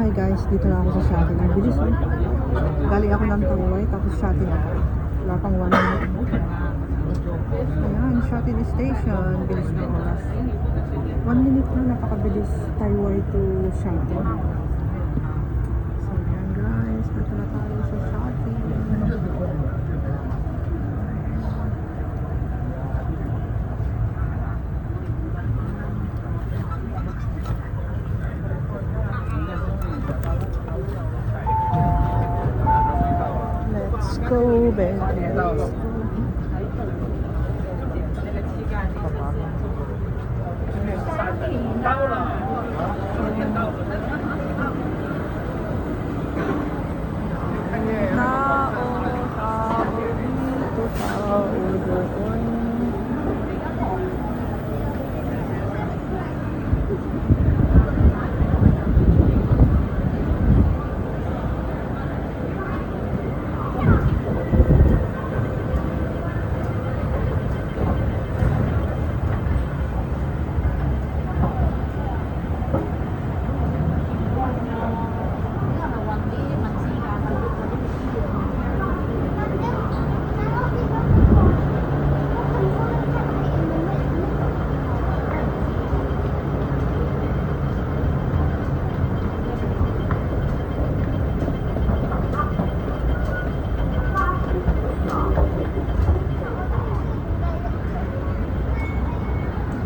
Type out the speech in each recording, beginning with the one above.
Hi guys, dito na ako sa Shopee. Ang bilis eh. Galing ako ng Taway, tapos Shopee na ako. Wala pang 1 minute. Ayan, Shopee Station. Bilis ng oras. 1 minute na, napakabilis. Taway to Shopee. So ayan guys, dito na tayo sa Shopee. Let's go, baby. Let's go.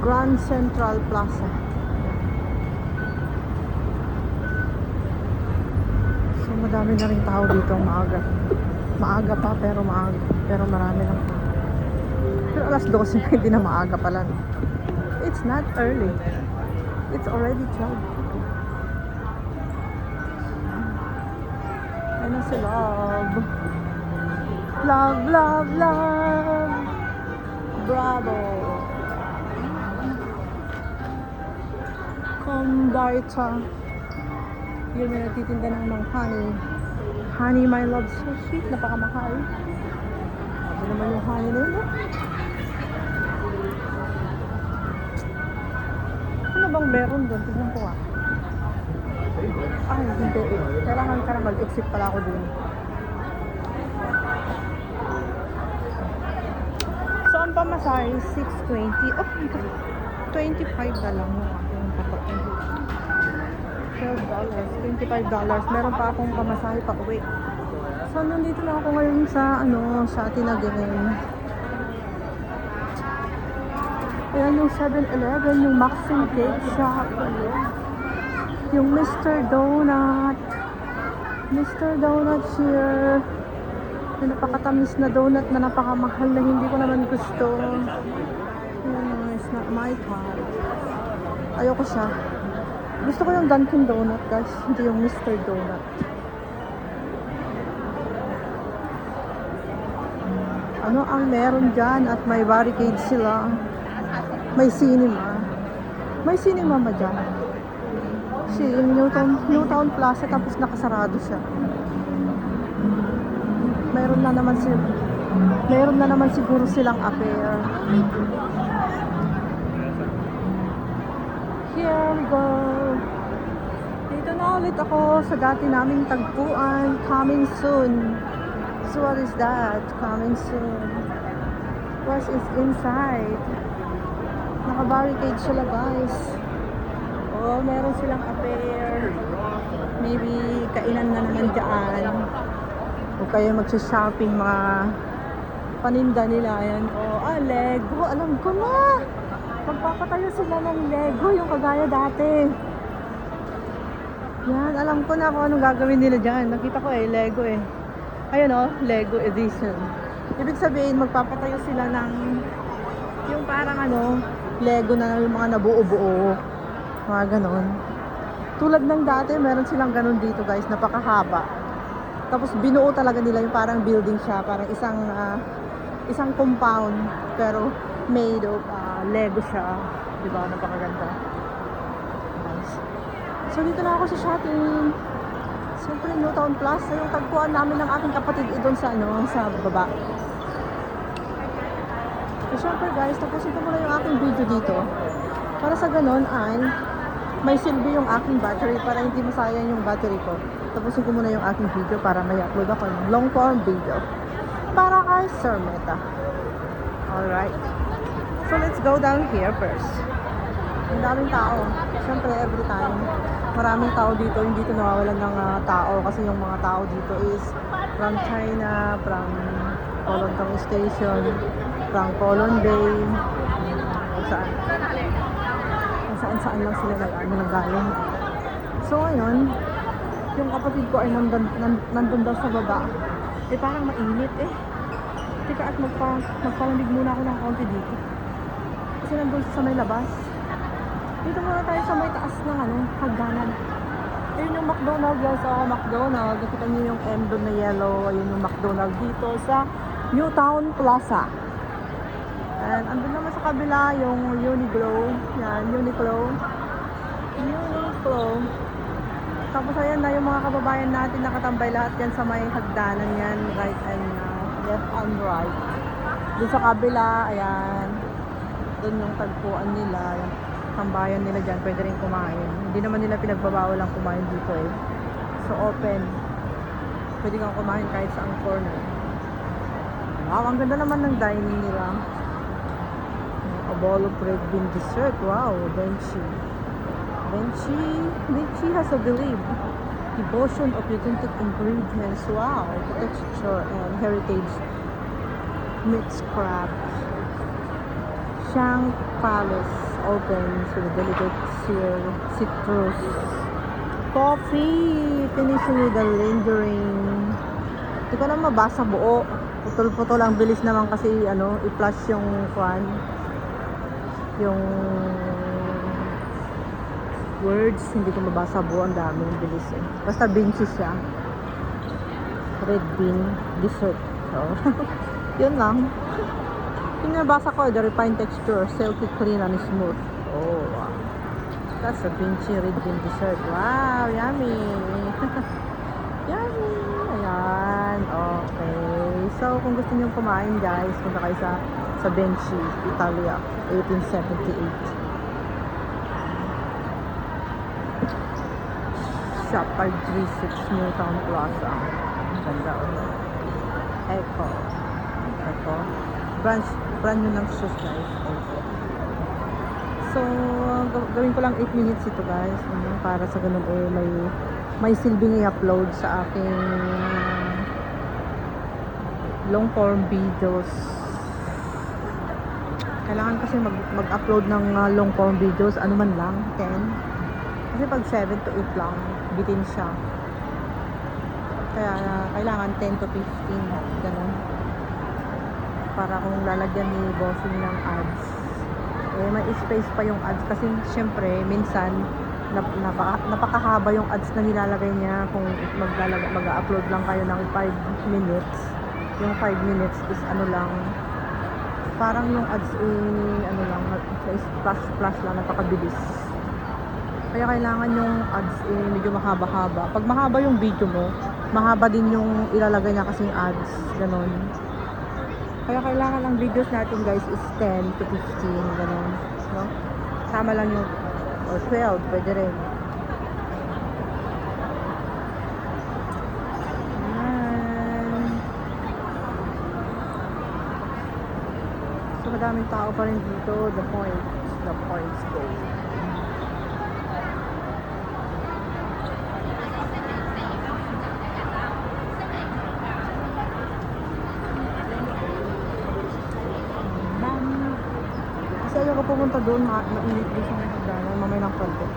Grand Central Plaza. So madami na rin tao dito maaga. Maaga pa pero maaga. Pero marami lang. Pero alas 12 na hindi na maaga pala. It's not early. It's already 12. Ano si Love? Love, love, love. Bravo. Kombucha. Yun, may nagtitinda ng mga honey. Honey, my love, so sweet. Napakamahal. Sabi naman yung honey na yun. Ano bang meron doon? Tignan ko ah. Ay, hindi. Kailangan ka na mag-exit pala ako doon. So, ang pamasahe, 620. Oh my God. 25 na lang yung aking papakin. $12, $25. Meron pa akong pamasahe pa uwi. So, nandito na ako ngayon sa, sa Tinagin. Ayan yung 7-Eleven, yung Maxim Cake Shop. Yung Mr. Donut. Mr. Donut here. Yung napakatamis na donut na napakamahal na hindi ko naman gusto. It's not my type. Ayoko siya. Gusto ko yung Dunkin Donut guys, hindi yung Mr. Donut. Ano ang meron dyan? At may barricade sila. May cinema. May cinema ba dyan? Si Newtown Plaza tapos nakasarado siya. Meron na naman siguro silang affair. Here we go. Dito na ulit ako sa dati naming tagpuan. Coming soon. So what is that? Coming soon. What is inside? Naka-barricade sila guys. Oh, meron silang affair. Maybe kainan na naman dyan. O kaya magsha-shopping mga paninda nila. Ayan. Oh, Lego. Alam ko na. Magpapatayo sila ng Lego, yung kagaya dati. Yan, alam ko na kung anong gagawin nila dyan. Nakita ko Lego eh. Ayun Lego edition. Ibig sabihin, magpapatayo sila ng yung parang Lego na yung mga nabuo-buo. Mga ganon. Tulad ng dati, meron silang ganon dito guys, napakahaba. Tapos binuo talaga nila yung parang building siya, parang isang compound, pero made of Lego siya. Diba? Napakaganda. Nice. So, dito na ako sa shopping. Siyempre, Newtown Plaza. Yung tagpuan namin ng aking kapatid doon sa baba. So, syempre guys, tapusin ko muna yung aking video dito. Para sa ganon ay may silbi yung aking battery para hindi masayang yung battery ko. Tapusin ko muna yung aking video para may upload ako ng long form video para kay Sir Meta. Alright. So let's go down here first. Ang daming tao. Siyempre every time maraming tao dito, hindi dito nawawalan ng tao kasi yung mga tao dito is from China, from Tolontong Station, from Colon Bay, kung saan. Kung saan lang sila nanggaling. So ngayon, yung kapatid ko ay nandun daw sa baba. Eh parang mainit eh. Teka at magpalamig muna ako ng konti dito. Kasi nandun sa may labas. Dito muna tayo sa may taas ng hagdanan. Ayun yung McDonald's guys. So, McDonald's. Nakita niyo yung M doon na yellow. Ayun yung McDonald's dito sa Newtown Plaza. And andun naman sa kabila yung Uniqlo. Yan, Uniqlo. Tapos ayan na yung mga kababayan natin nakatambay lahat yan sa may hagdanan yan. Right and left and right. Doon sa kabila, ayan. Doon yung tagpuan nila. Yung tambayan nila dyan. Pwede rin kumain. Hindi naman nila pinagbabawal ang kumain dito eh. So open. Pwede kang kumain kahit sa ang corner. Wow, ang ganda naman ng dining nila. A bowl of red bean dessert. Wow, Benchi. Benchi has a belief. Devotion of authentic ingredients. Wow, texture and heritage meets craft. Shang Palace opens with a delicate citrus. Coffee finishing with a lingering. Hindi ko na mabasa buo. Putol-putol ang bilis naman kasi i-flash yung yung words, hindi ko mabasa buo, ang dami ng bilis eh. Basta Benchi siya. Red bean dessert. So, yun lang. Yung nabasa ko, the refined texture, silky clean and smooth. Oh, wow. That's a Benchi red bean dessert. Wow, yummy. Yummy. Ayan, okay. So, kung gusto niyo kumain guys, punta kayo sa Benchi, Italia, 1878. Shop 536 Newtown Plaza. Ganda ulit. Echo. Brand new ng shoes guys. Echo. So, gawin ko lang 8 minutes ito guys. Para sa ganun may silbing i-upload sa aking long form videos. Kailangan kasi mag-upload ng long form videos. Ano man lang, 10. Kasi pag 7 to 8 lang, bitin siya. Kaya kailangan 10 to 15. Ganun. Para kung lalagyan ni bossing ng ads. Eh, may space pa yung ads. Kasi syempre, minsan, napakahaba yung ads na nilalagay niya. Kung mag-upload lang kayo ng 5 minutes. Yung 5 minutes is lang. Parang yung ads flash lang, napakabilis. Kaya kailangan yung ads medyo mahaba-haba. Pag mahaba yung video mo, mahaba din yung ilalagay niya kasing ads. Ganon. Kaya kailangan ang videos natin guys is 10 to 15. Ganon. No? Tama lang yung or 12. Pwede rin. Ayan. So madaming tao pa rin dito. The points go. Kasi ayaw ko pumunta doon, mainit doon sa mga hagdanan, mamay ng konti.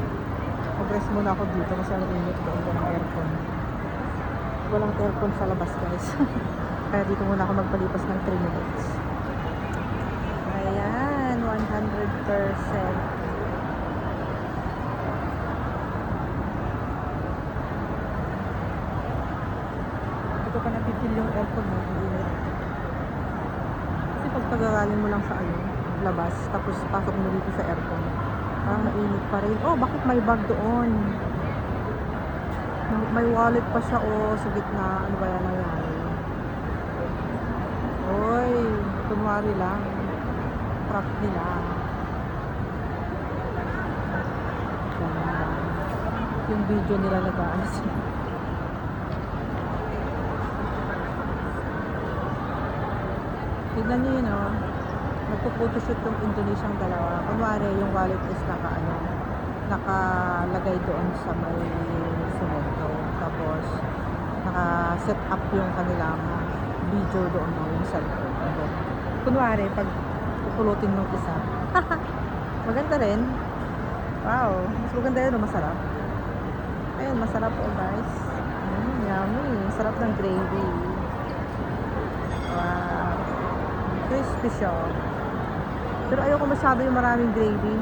Mag-rest muna ako dito kasi ang init doon ng aircon. Walang aircon sa labas guys. Kaya dito muna ako magpalipas ng 3 minutes. Ayan, 100%. Dito pa napipil yung aircon mo, init. Kasi pag pagagaling mo lang sa labas, tapos pasok mo dito sa aircon, parang mainit pa rin. Oh, bakit may bag doon? May wallet pa siya, sa gitna. Ano ba yan nangyari? Oy, kunwari lang. Prop nila. Ganda. yung video nila nag-ano sila. Tignan nyo yun, oh. Nagpo-photoshoot yung Indonesiang dalawa. Kunwari, yung wallet is nakalagay doon sa may semento. Tapos, naka-set up yung kanilang video doon, no, yung cellphone. Kunwari, pag pupulutin ng isa. Maganda rin. Wow. Mas maganda yun, masarap. Ayun, masarap po, guys. Yummy. Sarap ng gravy. Wow. Crispy siya. Pero ayoko masyado yung maraming gravy.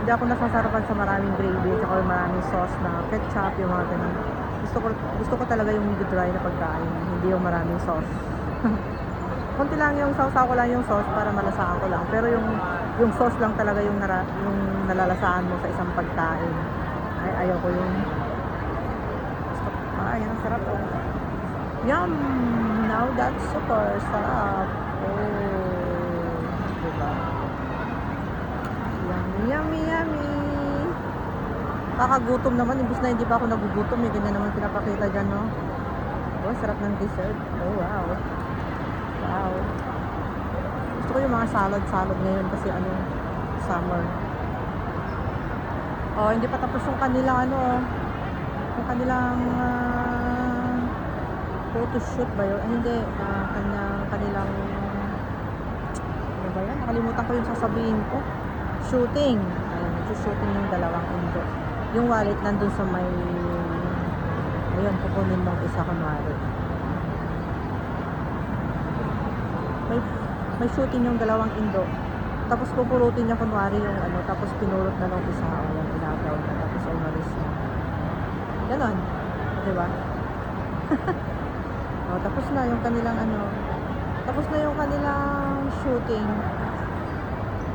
Hindi ako nasasarapan sa maraming gravy at saka yung maraming sauce na ketchup, yung mga ganun. Gusto ko talaga yung dry na pagkain, hindi yung maraming sauce. Konti lang yung sausaw ko lang yung sauce para malasaan ko lang. Pero yung sauce lang talaga yung nalalasahan mo sa isang pagkain. Ay, ayaw ko yung ayan, sarap po. Yum! Now that's super sarap. Oh, diba? Yummy, yummy, yummy. Kakagutom naman, imbis na hindi pa ako nagugutom, may ganyan naman pinapakita dyan, no? Oh, sarap ng dessert. Oh, wow. Wow. Gusto ko yung mga salad ngayon kasi summer. Oh, hindi pa tapos yung kanilang yung kanilang photoshoot ba yun? Hindi, kanilang ano ba yan? Nakalimutan ko yung sasabihin ko. Shooting. Ayun, nag-shooting yung dalawang indo. Yung wallet nandun sa may ayun, kukunin mong isa kunwari. May shooting yung dalawang indo. Tapos pupulutin niya kunwari yung tapos pinulot na nung isa. Ayan, inagaw na. Tapos umalis na. Ganon. Diba? O, tapos na yung kanilang tapos na yung kanilang shooting.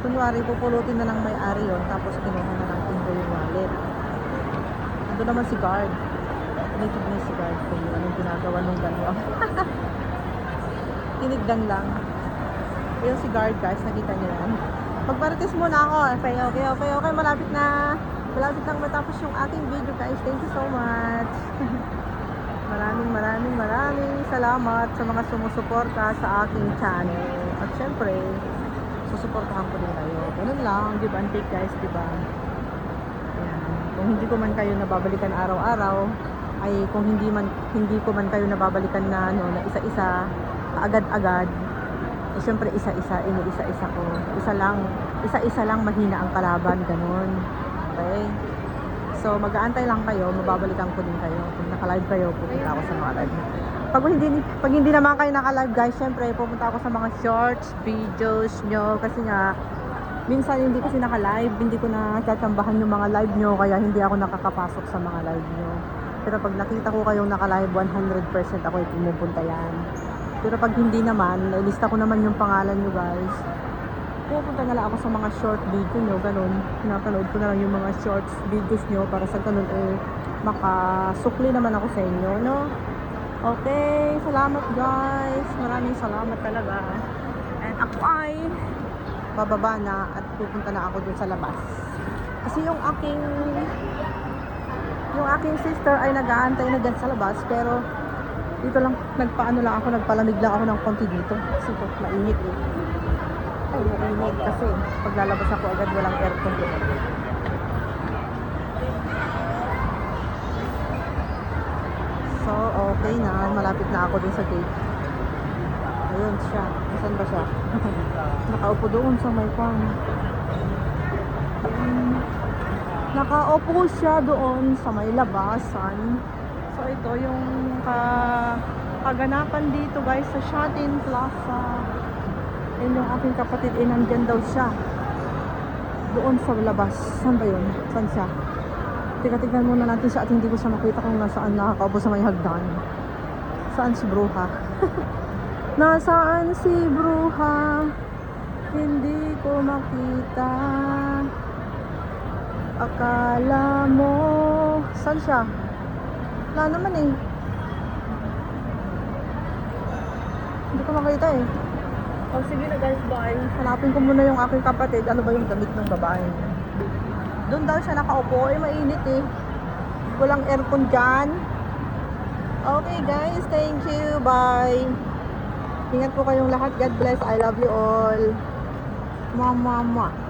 Kunwari, pupulutin na ng may-ari yun. Tapos kinuha na ng indo yung wallet. Ando naman si guard. Tinitig niya si guard kung anong ginagawa nung dalawang. Tinigdan lang. Yung si guard, guys, nakita niyo yan. Magparites muna ako. Okay. Malapit nang matapos yung aking video, guys. Thank you so much. Maraming salamat sa mga sumusuporta sa aking channel. At syempre, susuportahan ko din kayo. Ganun lang, give and take, guys, diba? Ayan. Kung hindi ko man kayo nababalikan araw-araw, ay kung hindi ko man kayo nababalikan na na isa-isa, agad-agad, eh, syempre isa-isa ko. Isa-isa lang mahina ang kalaban, ganun. Okay? So, mag-aantay lang kayo, mababalikan ko din kayo. Kung naka-live kayo, pupunta ako sa mga live. Pag hindi naman kayo naka-live, guys, syempre, pupunta ako sa mga shorts, videos nyo. Kasi nga, minsan hindi kasi naka-live, hindi ko na tatambahan yung mga live nyo, kaya hindi ako nakakapasok sa mga live nyo. Pero pag nakita ko kayong naka-live, 100% ako ay pumupunta yan. Pero pag hindi naman, nailista ko naman yung pangalan nyo, guys. Pupunta na lang ako sa mga short video nyo, ganun. Pinapanood ko na lang yung mga shorts videos nyo para sa ganun makasukli naman ako sa inyo, no? Okay, salamat guys. Maraming salamat talaga. And ako ay bababa na at pupunta na ako dun sa labas. Kasi yung aking sister ay nag-aantay na dyan sa labas, pero dito lang, nagpalamig lang ako ng konti dito. Kasi ito, mainit eh. Ay, mainit kasi paglalabas ako agad walang aircon dito. So, okay na. Malapit na ako dun sa gate. Ayun siya. Saan ba siya? Nakaupo doon sa may farm. Nakaupo siya doon sa may labasan. So, ito yung kaganapan dito, guys, sa Shatin Plaza. And yung aking kapatid, nandyan daw siya. Doon sa labas. Saan ba yun? Saan siya? Tignan muna natin siya at hindi ko siya makita kung nasaan nakakaupo sa may hagdan. Saan si Bruha? Nasaan si Bruha? Hindi ko makita. Akala mo. Saan siya? Wala naman eh. Hindi ko makita eh. Oh, sige na guys, bye. Hanapin ko muna yung aking kapatid. Ano ba yung damit ng babae? Doon daw siya nakaupo. Eh, mainit eh. Walang aircon dyan. Okay guys, thank you. Bye. Ingat po kayong lahat. God bless. I love you all. Mama.